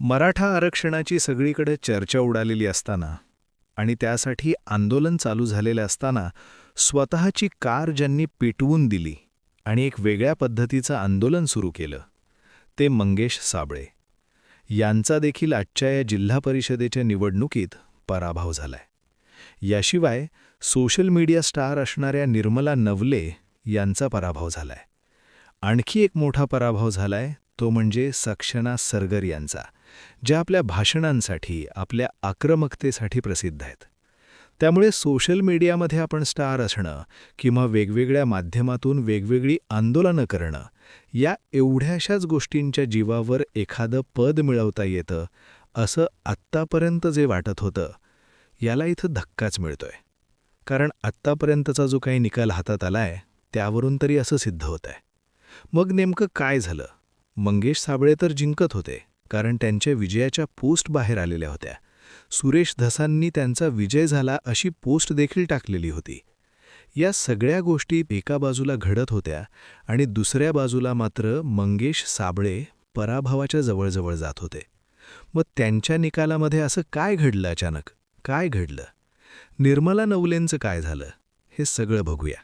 मराठा आरक्षणाची सगळीकडे चर्चा उडालेली असताना आणि त्यासाठी आंदोलन चालू झालेले असताना स्वतःची कार ज्यांनी पेटवून दिली आणि एक वेगळ्या पद्धतीचं आंदोलन सुरू केलं ते मंगेश साबळे यांचा देखील आजच्या या जिल्हा परिषदेच्या निवडणुकीत पराभव झालाय. याशिवाय सोशल मीडिया स्टार असणाऱ्या निर्मला नवले यांचा पराभव झालाय. आणखी एक मोठा पराभव झालाय तो म्हणजे सक्षना सरगर यांचा, ज्या आपल्या भाषणांसाठी आपल्या आक्रमकतेसाठी प्रसिद्ध आहेत. त्यामुळे सोशल मीडियामध्ये आपण स्टार असणं किंवा वेगवेगळ्या माध्यमातून वेगवेगळी आंदोलनं करणं या एवढ्याशाच गोष्टींच्या जीवावर एखादं पद मिळवता येतं असं आत्तापर्यंत जे वाटत होतं याला इथं धक्काच मिळतोय. कारण आत्तापर्यंतचा जो काही निकाल हातात आलाय त्यावरून तरी असं सिद्ध होतंय. मग नेमकं काय झालं? मंगेश साबळे तर जिंकत होते कारण त्यांच्या विजयाच्या पोस्ट बाहेर आलेल्या होत्या. सुरेश धसांनी त्यांचा विजय झाला अशी पोस्ट देखील टाकलेली होती. या सगळ्या गोष्टी एका बाजूला घडत होत्या आणि दुसऱ्या बाजूला मात्र मंगेश साबळे पराभवाच्या जवळजवळ जात होते. मग त्यांच्या निकालामध्ये असं काय घडलं? अचानक काय घडलं? निर्मला नवलेंचं काय झालं? हे सगळं बघूया.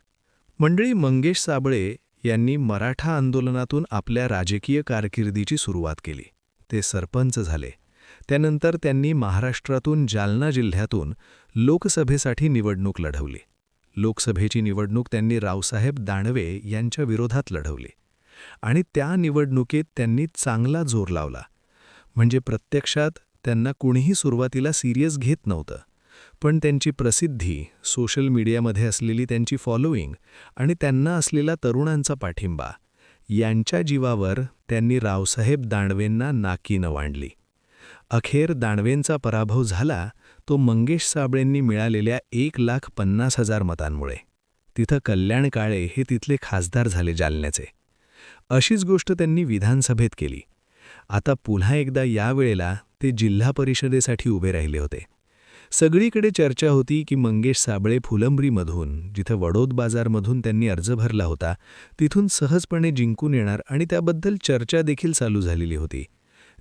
मंडळी, मंगेश साबळे यांनी मराठा आंदोलनातून आपल्या राजकीय कारकिर्दीची सुरुवात केली. ते सरपंच झाले. त्यानंतर त्यांनी महाराष्ट्रातून जालना जिल्ह्यातून लोकसभेसाठी निवडणूक लढवली. लोकसभेची निवडणूक त्यांनी रावसाहेब दानवे यांच्या विरोधात लढवली आणि त्या निवडणुकीत त्यांनी चांगला जोर लावला. म्हणजे प्रत्यक्षात त्यांना कुणीही सुरुवातीला सिरियस घेत नव्हतं. पण त्यांची प्रसिद्धी, सोशल मीडियामध्ये असलेली त्यांची फॉलोईंग आणि त्यांना असलेला तरुणांचा पाठिंबा यांच्या जीवावर त्यांनी रावसाहेब दानवेंना नाकीनं वाढली. अखेर दानवेंचा पराभव झाला तो मंगेश साबळेंनी मिळालेल्या 1,50,000 मतांमुळे. तिथं कल्याण काळे हे तिथले खासदार झाले जालन्याचे. अशीच गोष्ट त्यांनी विधानसभेत केली. आता पुन्हा एकदा यावेळेला ते जिल्हा परिषदेसाठी उभे राहिले होते. सगळीकडे चर्चा होती की मंगेश साबळे फुलंब्रीमधून, जिथं वडोद बाजारमधून त्यांनी अर्ज भरला होता, तिथून सहजपणे जिंकून येणार आणि त्याबद्दल चर्चा देखील चालू झालेली होती.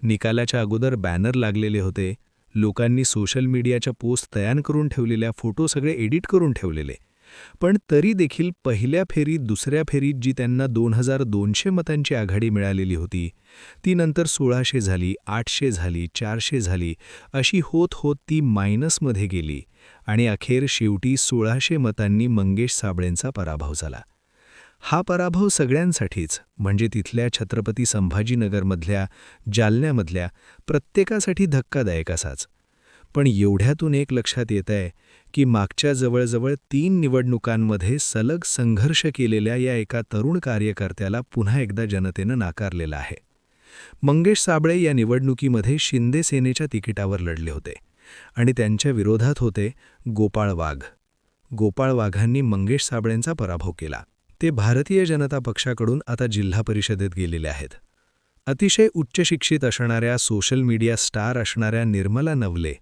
निकालाच्या अगोदर बॅनर लागलेले होते. लोकांनी सोशल मीडियाच्या पोस्ट तयार करून ठेवलेल्या, फोटो सगळे एडिट करून ठेवलेले. पण तरी देखील पहिल्या फेरीत, दुसऱ्या फेरीत जी त्यांना 2,200 मतांची आघाडी मिळालेली होती, ती नंतर 1,600 झाली, 800 झाली, 400 झाली, अशी होत होत ती मायनसमध्ये गेली आणि अखेर शेवटी 1,600 मतांनी मंगेश साबळेंचा पराभव झाला. हा पराभव सगळ्यांसाठीच, म्हणजे तिथल्या छत्रपती संभाजीनगरमधल्या, जालन्यामधल्या प्रत्येकासाठी धक्कादायक असाच. पण एवढ्यातून एक लक्षात येतंय की मागच्या जवळजवळ 3 निवडणुकांमध्ये सलग संघर्ष केलेल्या या एका तरुण कार्यकर्त्याला पुन्हा एकदा जनतेनं नाकारलेलं आहे. मंगेश साबळे या निवडणुकीमध्ये शिंदे सेनेच्या तिकिटावर लढले होते आणि त्यांच्या विरोधात होते गोपाळ वाघ. गोपाळ वाघांनी मंगेश साबळेंचा पराभव केला. ते भारतीय जनता पक्षाकडून आता जिल्हा परिषदेत गेलेले आहेत. अतिशय उच्च शिक्षित असणाऱ्या, सोशल मीडिया स्टार असणाऱ्या निर्मला नवले,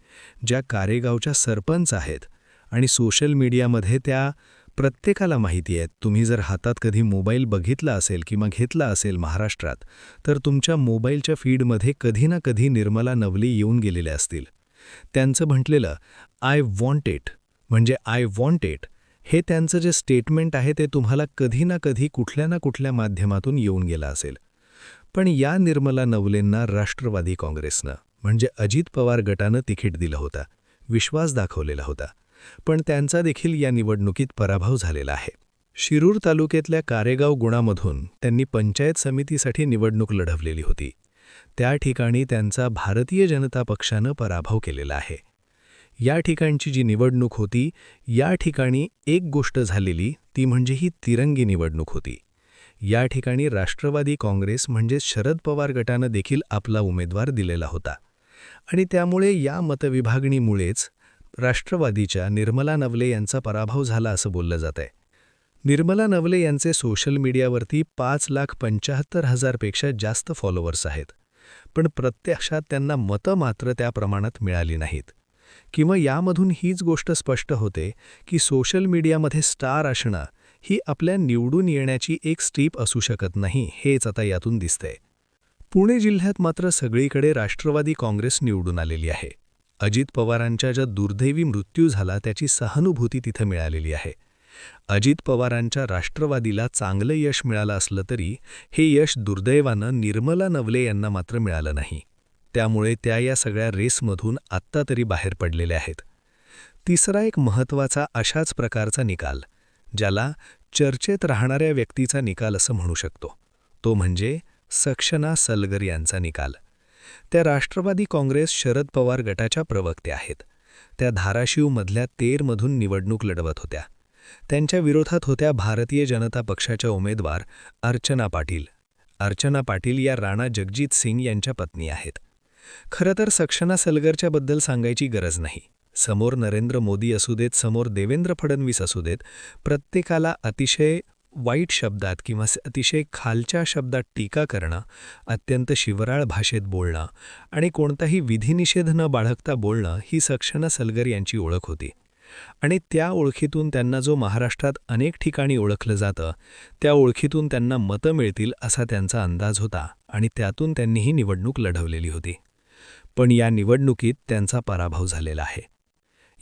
ज्या कारेगावच्या सरपंच आहेत आणि सोशल मीडियामध्ये त्या प्रत्येकाला माहिती आहेत. तुम्ही जर हातात कधी मोबाईल बघितला असेल किंवा घेतला असेल महाराष्ट्रात, तर तुमच्या मोबाईलच्या फीडमध्ये कधी ना कधी निर्मला नवले येऊन गेलेले असतील. त्यांचं म्हटलेलं आय वॉन्ट इट म्हणजे आय वॉन्ट इट हे त्यांचं जे स्टेटमेंट आहे ते तुम्हाला कधी ना कधी कुठल्या ना कुठल्या माध्यमातून येऊन गेलं असेल. पण या निर्मला नवलेंना राष्ट्रवादी काँग्रेसनं म्हणजे अजित पवार गटानं तिकीट दिलं होतं, विश्वास दाखवलेला होता. पण त्यांचा देखील या निवडणुकीत पराभव झालेला आहे. शिरूर तालुक्यातल्या कारेगाव गुणामधून त्यांनी पंचायत समितीसाठी निवडणूक लढवलेली होती. त्या ठिकाणी त्यांचा भारतीय जनता पक्षानं पराभव केलेला आहे. या ठिकाणची जी निवडणूक होती, या ठिकाणी एक गोष्ट झालेली ती म्हणजे ही तिरंगी निवडणूक होती. या ठिकाणी राष्ट्रवादी काँग्रेस म्हणजे शरद पवार गटानं देखील आपला उमेदवार दिलेला होता आणि त्यामुळे या मतविभागणीमुळेच राष्ट्रवादीच्या निर्मला नवले यांचा पराभव झाला असं बोललं जात आहे. निर्मला नवले यांचे सोशल मीडियावरती 5,75,000 पेक्षा जास्त फॉलोअर्स आहेत. पण प्रत्यक्षात त्यांना मतं मात्र त्या प्रमाणात मिळाली नाहीत. किंवा यामधून हीच गोष्ट स्पष्ट होते की सोशल मीडियामध्ये स्टार असणं ही आपल्या निवडून येण्याची एक स्टेप असू शकत नाही, हेच आता यातून दिसतंय. पुणे जिल्ह्यात मात्र सगळीकडे राष्ट्रवादी काँग्रेस निवडून आलेली आहे. अजित पवारांच्या ज्या दुर्दैवी मृत्यू झाला त्याची सहानुभूती तिथं मिळालेली आहे. अजित पवारांच्या राष्ट्रवादीला चांगलं यश मिळालं असलं तरी हे यश दुर्दैवानं निर्मला नवले यांना मात्र मिळालं नाही. त्यामुळे त्या या सगळ्या रेसमधून आत्ता तरी बाहेर पडलेल्या आहेत. तिसरा एक महत्त्वाचा अशाच प्रकारचा निकाल, ज्याला चर्चेत राहणाऱ्या व्यक्तीचा निकाल असं म्हणू शकतो, तो म्हणजे सक्षना सलगर यांचा निकाल. त्या राष्ट्रवादी काँग्रेस शरद पवार गटाच्या प्रवक्त्या आहेत. त्या धाराशिवमधल्या तेरमधून निवडणूक लढवत होत्या. त्यांच्या विरोधात होत्या भारतीय जनता पक्षाच्या उमेदवार अर्चना पाटील. अर्चना पाटील या राणा जगजीत सिंग यांच्या पत्नी आहेत. खरं तर सक्षना सलगरच्याबद्दल सांगायची गरज नाही. समोर नरेंद्र मोदी असू देत, समोर देवेंद्र फडणवीस असू देत, प्रत्येकाला अतिशय वाईट शब्दात किंवा अतिशय खालच्या शब्दात टीका करणं, अत्यंत शिवराळ भाषेत बोलणं आणि कोणताही विधिनिषेध न बाळगता बोलणं ही सक्षना सलगर यांची ओळख होती. आणि त्या ओळखीतून त्यांना जो महाराष्ट्रात अनेक ठिकाणी ओळखलं जातं, त्या ओळखीतून त्यांना मतं मिळतील असा त्यांचा अंदाज होता आणि त्यातून त्यांनी ही निवडणूक लढवलेली होती. पण या निवडणुकीत त्यांचा पराभव झालेला आहे.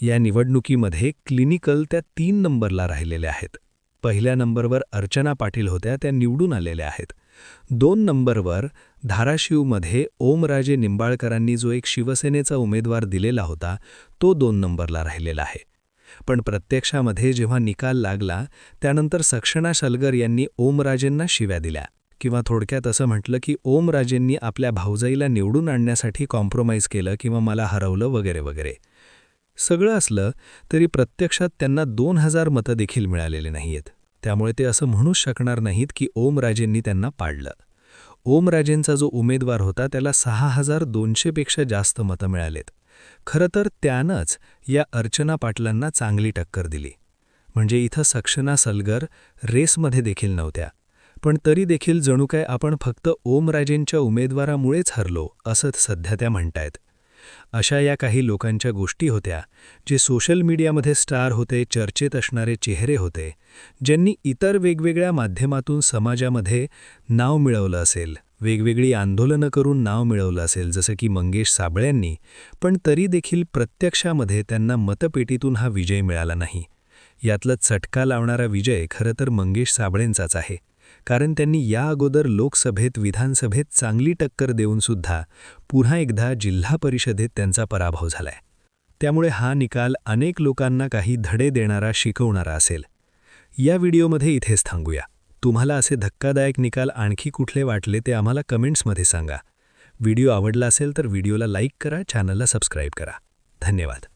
या निवडणुकीमध्ये क्लिनिकल त्या 3 नंबरला राहिलेल्या आहेत. पहिल्या नंबरवर अर्चना पाटील होत्या, त्या निवडून आलेल्या आहेत. 2 नंबरवर धाराशिवमध्ये ओमराजे निंबाळकरांनी जो एक शिवसेनेचा उमेदवार दिलेला होता, तो 2 नंबरला राहिलेला आहे. पण प्रत्यक्षामध्ये जेव्हा निकाल लागला त्यानंतर सक्षना सलगर यांनी ओमराजेंना शिव्या दिल्या, किंवा थोडक्यात असं म्हटलं की ओमराजेंनी आपल्या भाऊजाईला निवडून आणण्यासाठी कॉम्प्रोमाइज केलं किंवा मला हरवलं वगैरे वगैरे. सगळं असलं तरी प्रत्यक्षात त्यांना 2000 मतं देखील मिळालेले नाहीयेत. त्यामुळे ते असं म्हणूच शकणार नाहीत की ओमराजेंनी त्यांना पाडलं. ओमराजेंचा जो उमेदवार होता त्याला 6200 पेक्षा जास्त मतं मिळालेत. खरं तर त्यानंच या अर्चना पाटलांना चांगली टक्कर दिली. म्हणजे इथं सक्षना सलगर रेसमध्ये देखील नव्हत्या, पण तरी देखील जणू काय आपण फक्त ओमराजेंच्या उमेदवारामुळेच हरलो असं सध्या त्या म्हणतायत. अशा या काही लोकांच्या गोष्टी होत्या, जे सोशल मीडियामध्ये स्टार होते, चर्चेत असणारे चेहरे होते, ज्यांनी इतर वेगवेगळ्या माध्यमातून समाजामध्ये नाव मिळवलं असेल, वेगवेगळी आंदोलनं करून नाव मिळवलं असेल, जसं की मंगेश साबळेंनी, पण तरी देखील प्रत्यक्षामध्ये त्यांना मतपेटीतून हा विजय मिळाला नाही. यातला चटका लावणारा विजय खरं तर मंगेश साबळेंचाच आहे, कारण त्यांनी या अगोदर लोकसभेत, विधानसभेत चांगली टक्कर देऊनसुद्धा पुन्हा एकदा जिल्हा परिषदेत त्यांचा पराभव झालाय. त्यामुळे हा निकाल अनेक लोकांना काही धडे देणारा, शिकवणारा असेल. या व्हिडिओमध्ये इथेच थांबूया. तुम्हाला असे धक्कादायक निकाल आणखी कुठले वाटले ते आम्हाला कमेंट्समध्ये सांगा. व्हिडिओ आवडला असेल तर व्हिडिओला लाईक करा, चॅनलला सबस्क्राईब करा. धन्यवाद.